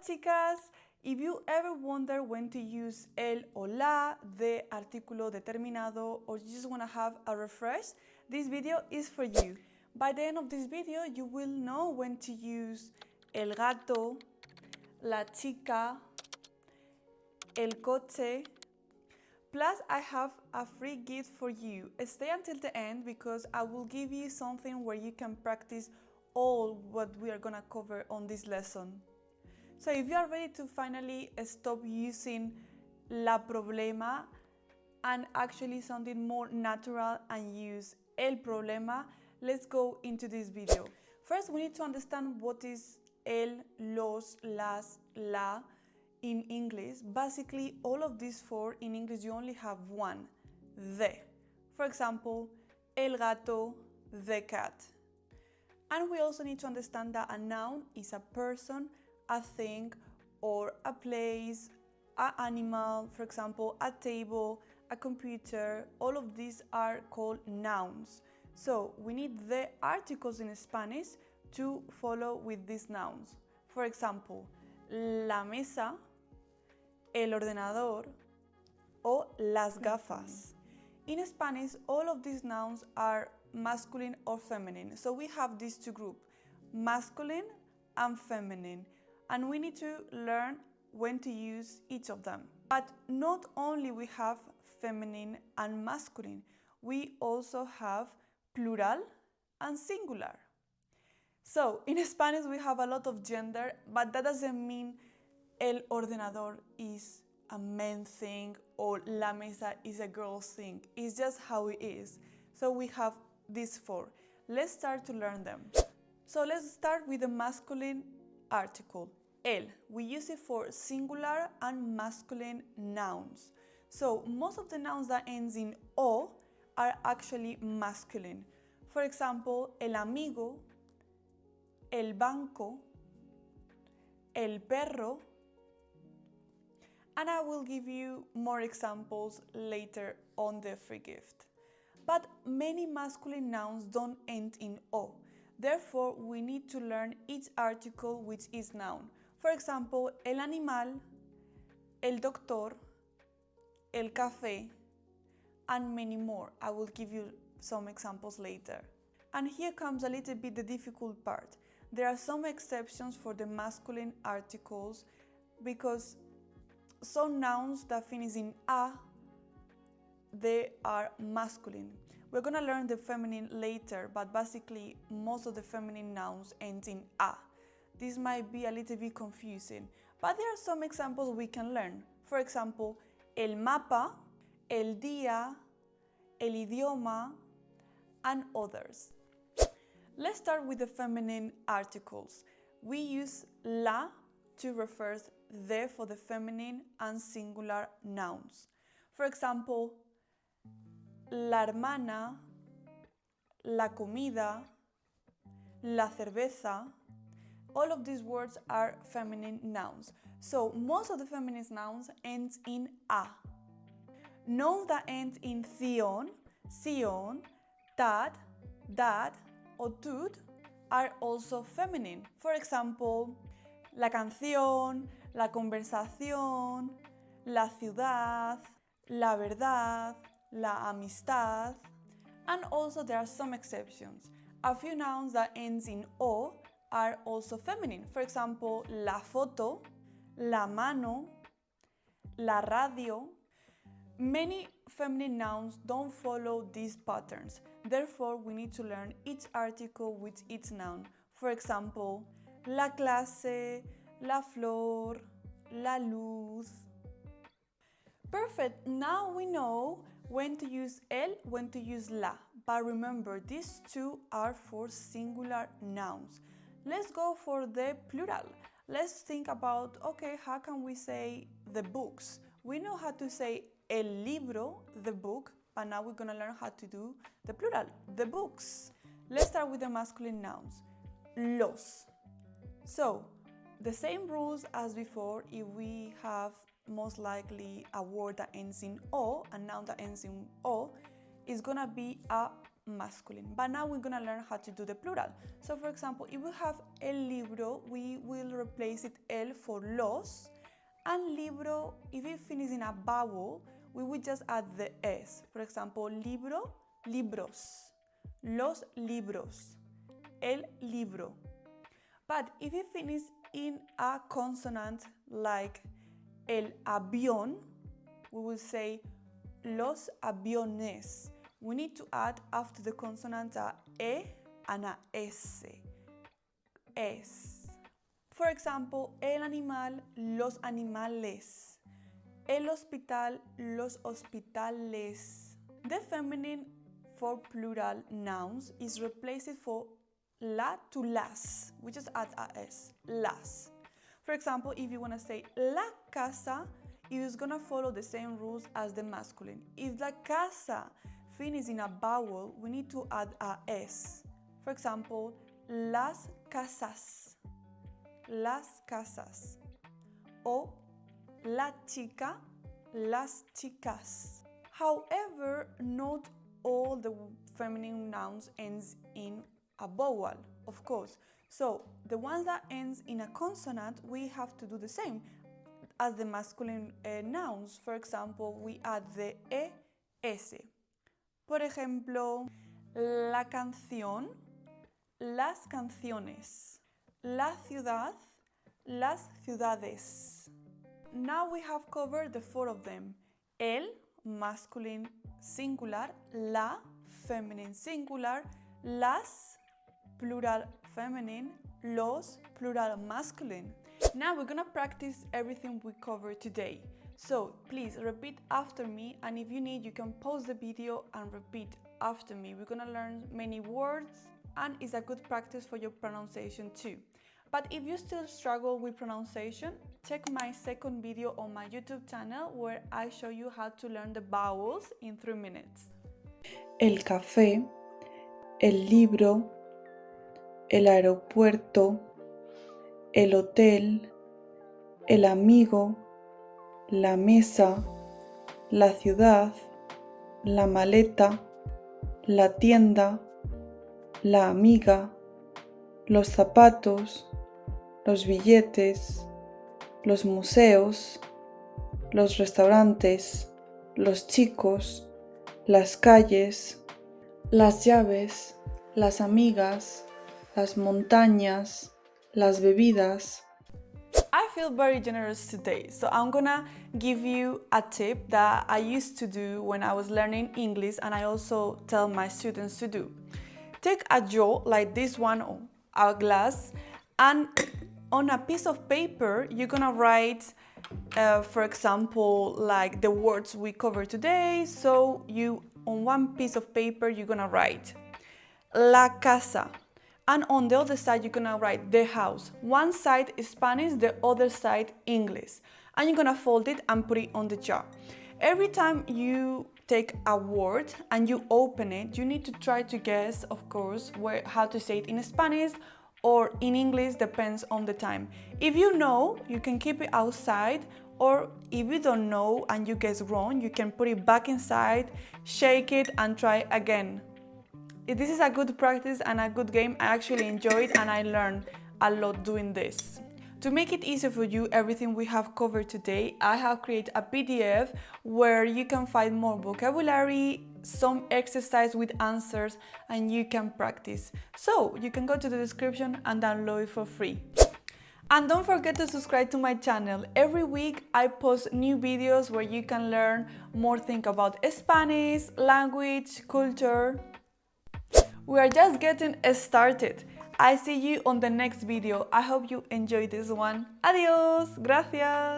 chicas! If you ever wonder when to use el o la, de artículo determinado, or you just want to have a refresh, this video is for you. By the end of this video, you will know when to use el gato, la chica, el coche. Plus, I have a free gift for you. Stay until the end because I will give you something where you can practice all what we are gonna cover on this lesson. So if you are ready to finally stop using la problema and actually something more natural and use el problema, let's go into this video. First, we need to understand what is el, los, las, la in English. Basically, all of these four in English, you only have one, the. For example, el gato, the cat. And we also need to understand that a noun is a person, a thing, or a place, an animal, for example, a table, a computer. All of these are called nouns. So we need the articles in Spanish to follow with these nouns. For example, la mesa, el ordenador, o las gafas. In Spanish, all of these nouns are masculine or feminine. So we have these two groups, masculine and feminine. And we need to learn when to use each of them. But not only we have feminine and masculine, we also have plural and singular. So in Spanish we have a lot of gender, but that doesn't mean el ordenador is a man thing or la mesa is a girl thing. It's just how it is. So we have these four. Let's start to learn them. So let's start with the masculine article, el. We use it for singular and masculine nouns. So most of the nouns that ends in o are actually masculine. For example, el amigo, el banco, el perro, and I will give you more examples later on the free gift. But many masculine nouns don't end in o. Therefore, we need to learn each article with its noun. For example, el animal, el doctor, el café, and many more. I will give you some examples later. And here comes a little bit the difficult part. There are some exceptions for the masculine articles because some nouns that finish in a, they are masculine. We're gonna learn the feminine later, but basically most of the feminine nouns end in a. This might be a little bit confusing, but there are some examples we can learn. For example, el mapa, el día, el idioma, and others. Let's start with the feminine articles. We use la to refer the for the feminine and singular nouns. For example, la hermana, la comida, la cerveza. All of these words are feminine nouns. So most of the feminine nouns end in a. Nouns that end in ción, sion, tad, dad, or tud are also feminine. For example, la canción, la conversación, la ciudad, la verdad, la amistad, and also there are some exceptions. A few nouns that ends in o are also feminine. For example, la foto, la mano, la radio. Many feminine nouns don't follow these patterns. Therefore, we need to learn each article with its noun. For example, la clase, la flor, la luz. Perfect, now we know when to use el, when to use la. But remember, these two are for singular nouns. Let's go for the plural. Let's think about, okay, how can we say the books? We know how to say el libro, the book, but now we're gonna learn how to do the plural, the books. Let's start with the masculine nouns, los. So, the same rules as before. If we have most likely a word that ends in o, a noun that ends in o, is gonna be a masculine. But now we're gonna learn how to do the plural. So for example, if we have el libro, we will replace it el for los, and libro, if it finishes in a vowel, we will just add the s. For example, libro, libros, los libros, el libro. But if it finishes in a consonant like el avión, we will say los aviones. We need to add after the consonant a e and a s. Es. For example, el animal, los animales. El hospital, los hospitales. The feminine for plural nouns is replaced for la to las. We just add a s. Las. For example, if you want to say la casa, it is going to follow the same rules as the masculine. If la casa finishes in a vowel, we need to add a s. For example, las casas. Las casas. O la chica, las chicas. However, not all the feminine nouns ends in a vowel, of course. So the ones that ends in a consonant, we have to do the same as the masculine nouns. For example, we add the es. Por ejemplo, la canción, las canciones. La ciudad, las ciudades. Now we have covered the four of them. El, masculine singular, la, feminine singular, las, plural feminine, los, plural masculine. Now we're gonna practice everything we covered today. So please repeat after me, and if you need, you can pause the video and repeat after me. We're gonna learn many words, and it's a good practice for your pronunciation too. But if you still struggle with pronunciation, check my second video on my YouTube channel where I show you how to learn the vowels in 3 minutes. El café, el libro, el aeropuerto, el hotel, el amigo, la mesa, la ciudad, la maleta, la tienda, la amiga, los zapatos, los billetes, los museos, los restaurantes, los chicos, las calles, las llaves, las amigas, las montañas, las bebidas. I feel very generous today, so I'm gonna give you a tip that I used to do when I was learning English, and I also tell my students to do. Take a jar like this one, or a glass, and on a piece of paper you're gonna write, for example, like the words we covered today. So on one piece of paper you're gonna write la casa, and on the other side you're gonna write the house. One side is Spanish, the other side English, and you're gonna fold it and put it on the jar. Every time you take a word and you open it, you need to try to guess, of course, how to say it in Spanish or in English, depends on the time. If you know, you can keep it outside, or if you don't know and you guess wrong, you can put it back inside, shake it and try again. This is a good practice and a good game. I actually enjoyed and I learned a lot doing this. To make it easier for you, everything we have covered today, I have created a PDF where you can find more vocabulary, some exercise with answers, and you can practice. So you can go to the description and download it for free. And don't forget to subscribe to my channel. Every week I post new videos where you can learn more things about Spanish, language, culture. We are just getting started. I see you on the next video. I hope you enjoyed this one. Adiós, gracias.